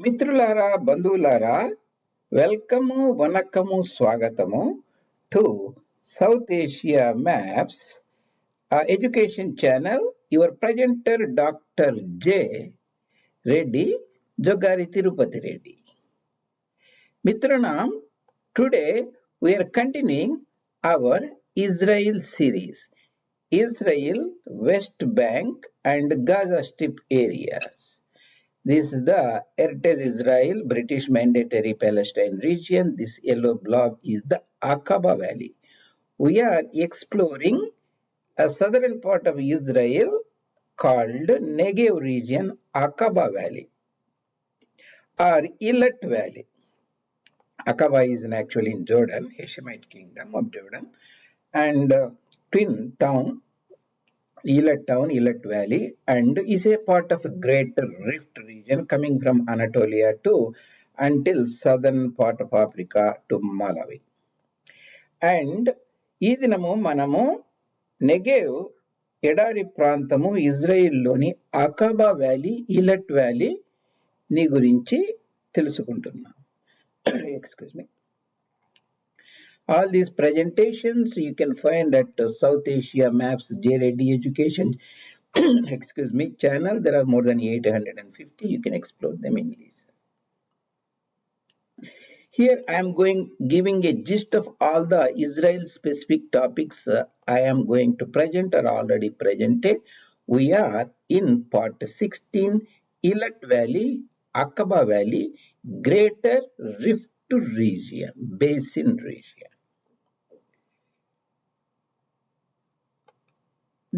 మిత్రులారా, బంధువులారా, వెల్కము, వనక్కము, స్వాగతము to South Asia Maps, education channel. Your presenter, Dr. J. Reddy, Jogari Tirupati Reddy. Mitranam, today we are continuing our Israel series. Israel, West Bank and Gaza Strip areas. This is the Heritage Israel British Mandatory Palestine region. This yellow blob is the AQBA Valley. We are exploring a southern part of Israel called Negev region, AQBA Valley or EILAT Valley. AQBA is actually in Jordan, Hashemite Kingdom of Jordan, and twin town EILAT Valley, and is a part of a greater rift region coming from Anatolia to until southern part of Africa to Malawi. And ఈ దినము మనము Negev ఎడారి ప్రాంతము ఇజ్రాయిల్లోని అకబా valley, ఈలట్ valley ని గురించి తెలుసుకుంటున్నాం. Excuse me. All these presentations you can find at South Asia Maps J. Reddy Education channel. There are more than 850. You can explore them in this. Here I am giving a gist of all the Israel specific topics I am going to present or already presented. We are in part 16, Eilat Valley, Aqaba Valley, Greater Rift region, Basin region.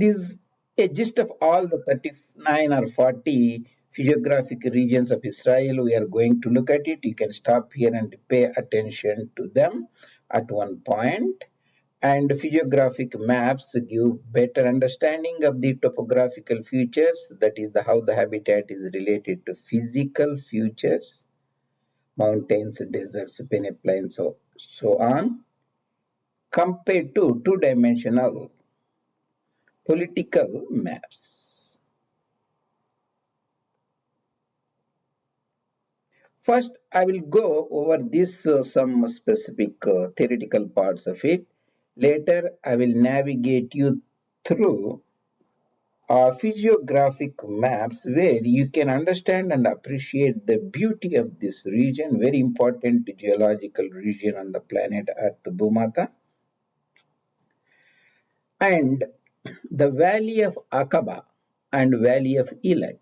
This is a gist of all the 39 or 40 physiographic regions of Israel. We are going to look at it. You can stop here and pay attention to them at one point. And physiographic maps give better understanding of the topographical features, that is how the habitat is related to physical features, mountains, deserts, peneplains, so on, compared to two-dimensional political maps. First, I will go over this some specific theoretical parts of it. Later, I will navigate you through physiographic maps where you can understand and appreciate the beauty of this region, very important geological region on the planet Earth, Bhumata. And the Valley of Aqaba and Valley of Eilat.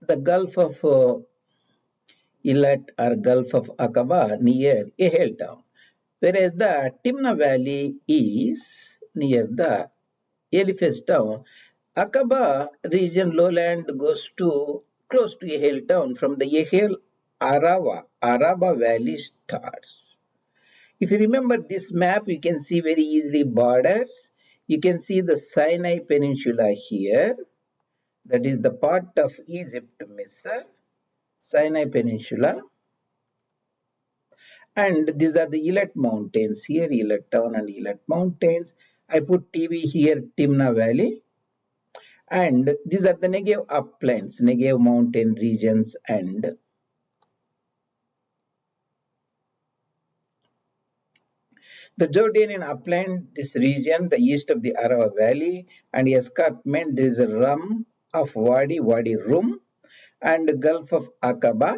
The Gulf of Eilat or Gulf of Aqaba near Ehel town, whereas the Timna Valley is near the Eliphaz town. Aqaba region lowland goes to close to Ehel town. From the Ehel Araba Valley starts. If you remember this map, you can see very easily borders. You can see the Sinai Peninsula here. That is the part of Egypt, Misr, Sinai Peninsula. And these are the EILAT Mountains here, EILAT town and EILAT Mountains. I put TV here, Timna Valley. And these are the Negev uplands, Negev mountain regions, and the Jordanian upland, this region, the east of the Arava Valley, and escarpment, there is a rum of Wadi Rum, and Gulf of Aqaba,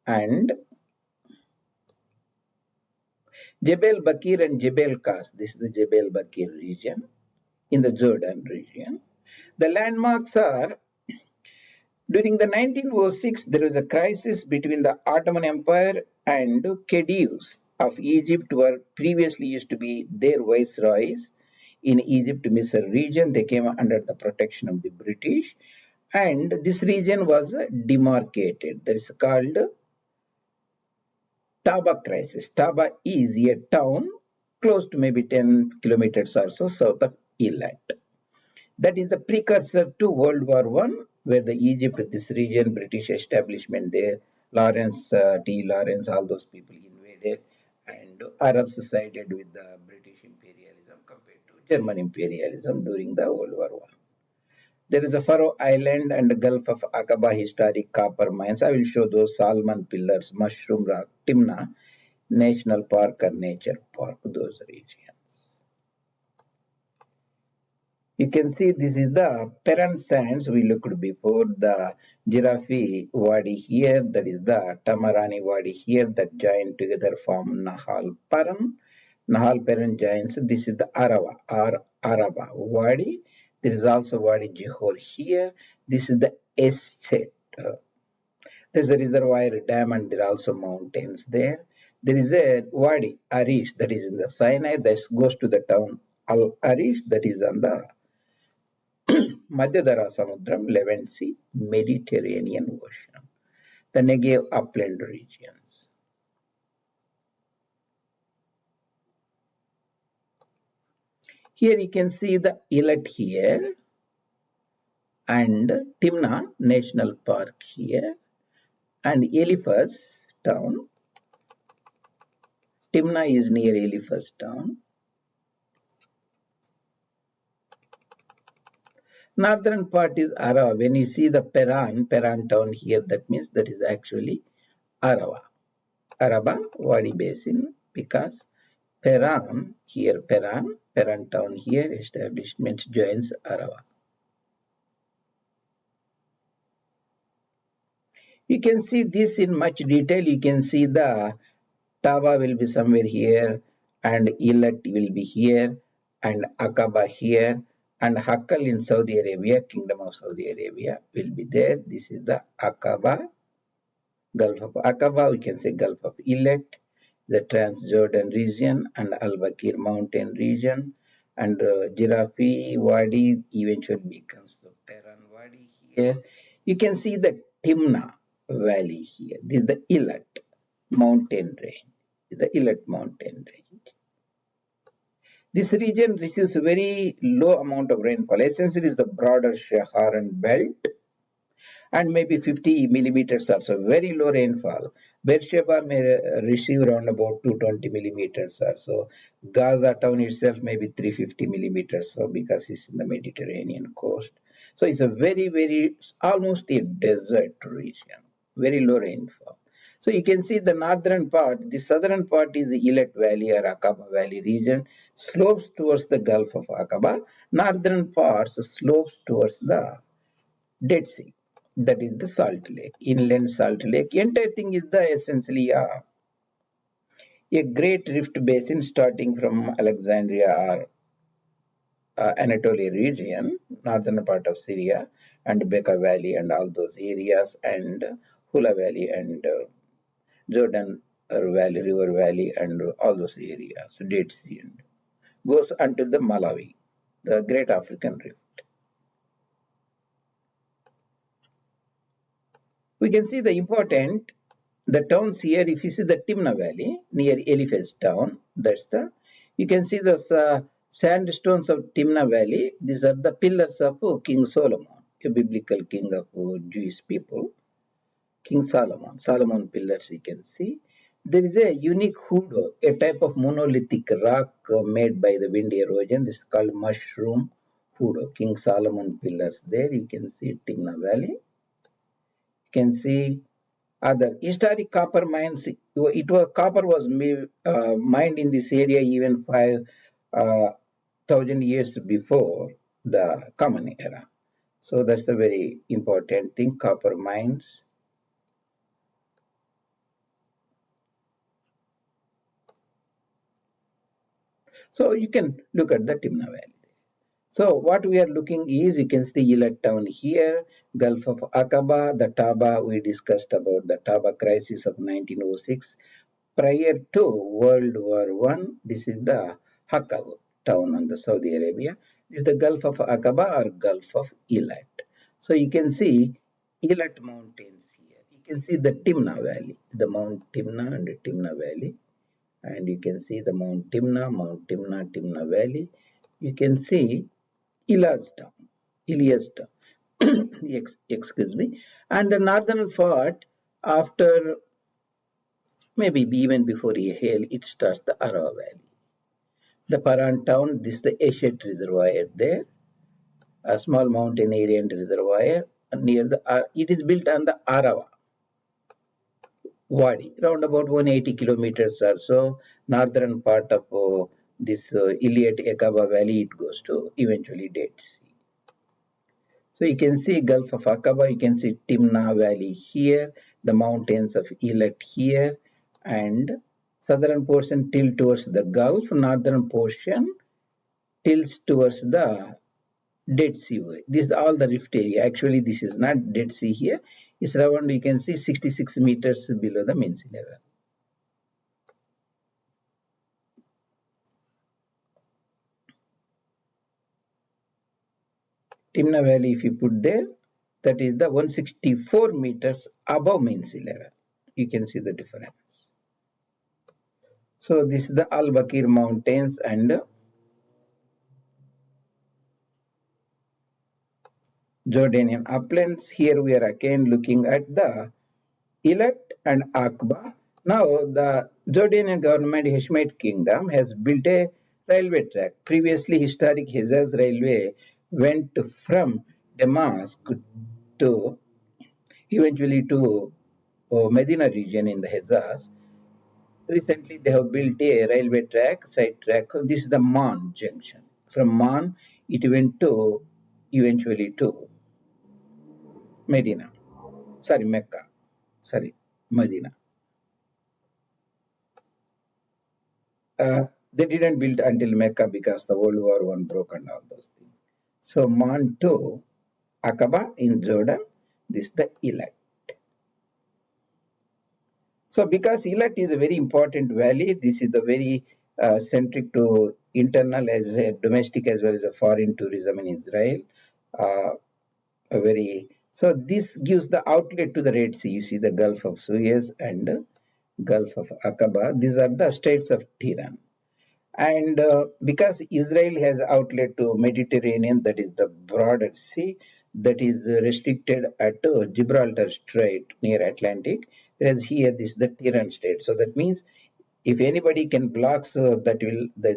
and Jebel Bakir and Jebel Kas. This is the Jebel Bakir region in the Jordan region. The landmarks are, during the 1906, there was a crisis between the Ottoman Empire and Khedives of Egypt, were previously used to be their viceroys in Egypt, Misr region. They came under the protection of the British, and this region was demarcated. That is called Taba crisis. Taba is a town close to maybe 10 kilometers or so south of Eilat. That is the precursor to World War I, where the Egypt, this region, British establishment there, Lawrence, Lawrence, all those people invaded, and Arabs sided with the British imperialism compared to German imperialism during the World War I. There is a Faroe Island and the Gulf of Aqaba historic copper mines. I will show those Salmon Pillars, Mushroom Rock, Timna National Park or Nature Park, those regions. You can see this is the Peran sands we looked before, the Giraffe Wadi here, that is the Tamarani Wadi here that join together form Nahal Paran. Nahal Paran joins, this is the Arava or Araba Wadi. There is also Wadi Johor here. This is the estate. There's a reservoir dam and there are also mountains there. There is a Wadi Arish that is in the Sinai that goes to the town Al Arish that is on the Madhyadhara Samudram, Levant Sea, Mediterranean Ocean, the Negev upland regions. Here you can see the EILAT here and Timna National Park here and Eliphaz town. Timna is near Eliphaz town. Northern part is Arawa. When you see the Peran town here, that means that is actually Arawa. Araba Wadi Basin because Peran here, Peran town here, establishment joins Arawa. You can see this in much detail. You can see the Taba will be somewhere here and EILAT will be here and Aqaba here and Hakal in Saudi Arabia, Kingdom of Saudi Arabia will be there. This is the Aqaba, Gulf of Aqaba, we can say Gulf of EILAT, the Transjordan region and Al-Bakir mountain region and Giraffe Wadi eventually becomes the Peran Wadi here. You can see the Timna Valley here. This is the EILAT mountain range. The EILAT mountain range. This region receives a very low amount of rainfall. Essentially, is the broader Saharan belt and maybe 50 millimeters or so, very low rainfall. Beersheba may receive around about 220 millimeters or so. Gaza town itself may be 350 millimeters so because it's in the Mediterranean coast. So it's a very, almost a desert region, very low rainfall. So you can see the northern part, the southern part is the EILAT Valley or Aqaba Valley region, slopes towards the Gulf of Aqaba. Northern parts slopes towards the Dead Sea. That is the Salt Lake, inland Salt Lake. Entire thing is the essentially a great rift basin starting from Alexandria or Anatolia region, northern part of Syria, and Bekaa Valley and all those areas, and Hula Valley and Jordan Valley, River Valley, and all those areas, Dead Sea, and goes until the Malawi, the Great African Rift. We can see the important, the towns here, if you see the Timna Valley near Eliphaz town, that's the, you can see the sandstones of Timna Valley. These are the pillars of King Solomon, a biblical king of Jewish people. King Solomon, Solomon pillars you can see. There is a unique hood, a type of monolithic rock made by the wind erosion. This is called mushroom hood. King Solomon pillars there. You can see Timna Valley. You can see other historic copper mines. Copper was mined in this area even 5,000 years before the Common Era. So that's a very important thing. Copper mines. So you can look at the Timna Valley. So what we are looking is, you can see EILAT town here, Gulf of Aqaba, the Taba, we discussed about the Taba crisis of 1906. Prior to World War I, this is the Hakal town on the Saudi Arabia. This is the Gulf of Aqaba or Gulf of EILAT. So you can see EILAT mountains here. You can see the Timna Valley, the Mount Timna and the Timna Valley. And you can see the Mount Timna, Timna Valley. You can see Elias town, excuse me. And the northern part, after maybe even before Yahel, it starts the Arawa Valley. The Paran town, this is the Eshet reservoir there. a small mountain area and reservoir near the. It is built on the Arava Wadi, around about 180 kilometers or so, northern part of this EILAT AQBA Valley. It goes to eventually Dead Sea. So you can see Gulf of Aqaba, you can see TIMNA Valley here, the mountains of EILAT here, and southern portion tilt towards the Gulf, northern portion tilts towards the Dead Sea. This is all the rift area. Actually, this is not Dead Sea here. It's around, you can see 66 meters below the mean sea level. Timna Valley, if you put there, that is the 164 meters above mean sea level. You can see the difference. So this is the Al Bakir Mountains and Jordanian uplands. Here we are again looking at the EILAT and AQBA. Now the Jordanian government, Hashemite Kingdom, has built a railway track. Previously, historic Hejaz Railway went from Damascus to eventually to Medina region in the Hejaz. Recently, they have built a railway track, side track. This is the Man junction. From Man, it went to eventually to Medina. Sorry, Mecca. Sorry, Medina. They didn't build until Mecca because the World War One broke and all those things. So Man to Aqaba in Jordan, this is the EILAT. So because EILAT is a very important valley, this is the very centric to internal as a domestic as well as a foreign tourism in Israel. A very so this gives the outlet to the Red Sea. You see the Gulf of Suez and Gulf of Aqaba. These are the states of Tehran. And because Israel has outlet to Mediterranean, that is the broader sea, that is restricted at Gibraltar Strait near Atlantic, whereas here this is the Tehran Strait. So that means if anybody can block, so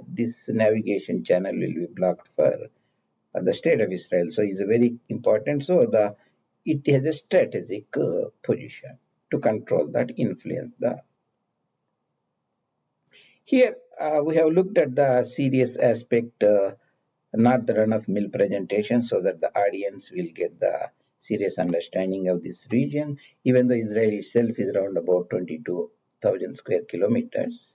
this navigation channel will be blocked for the state of Israel. So it's very important. So it has a strategic position to control that, influence the. Here we have looked at the serious aspect, not the run-of-mill presentation, so that the audience will get the serious understanding of this region. Even though Israel itself is around about 22,000 square kilometers,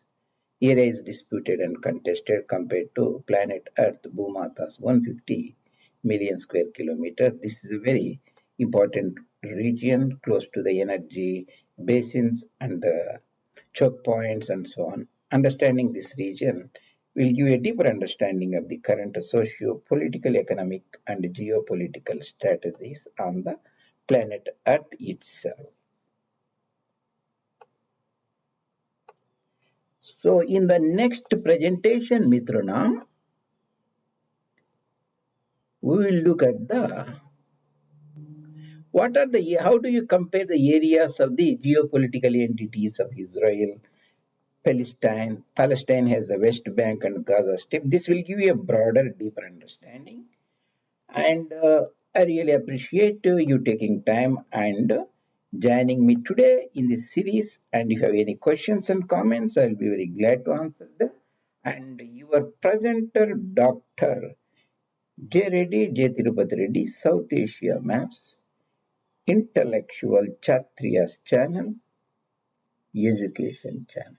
area is disputed and contested compared to planet Earth, Bhumata's 150 million square kilometers. This is a very important region close to the energy basins and the choke points and so on. Understanding this region will give a deeper understanding of the current socio-political, economic, and geopolitical strategies on the planet Earth itself. So, in the next presentation, Mitrona, we will look at how do you compare the areas of the geopolitical entities of Israel, Palestine. Palestine has the West Bank and Gaza Strip. This will give you a broader, deeper understanding. And I really appreciate you taking time and joining me today in this series. And if you have any questions and comments, I'll be very glad to answer them. And your presenter, Dr. J. Reddy, J. Tirupati Reddy, South Asia Maps, Intellectual Chatriya's channel, Education channel.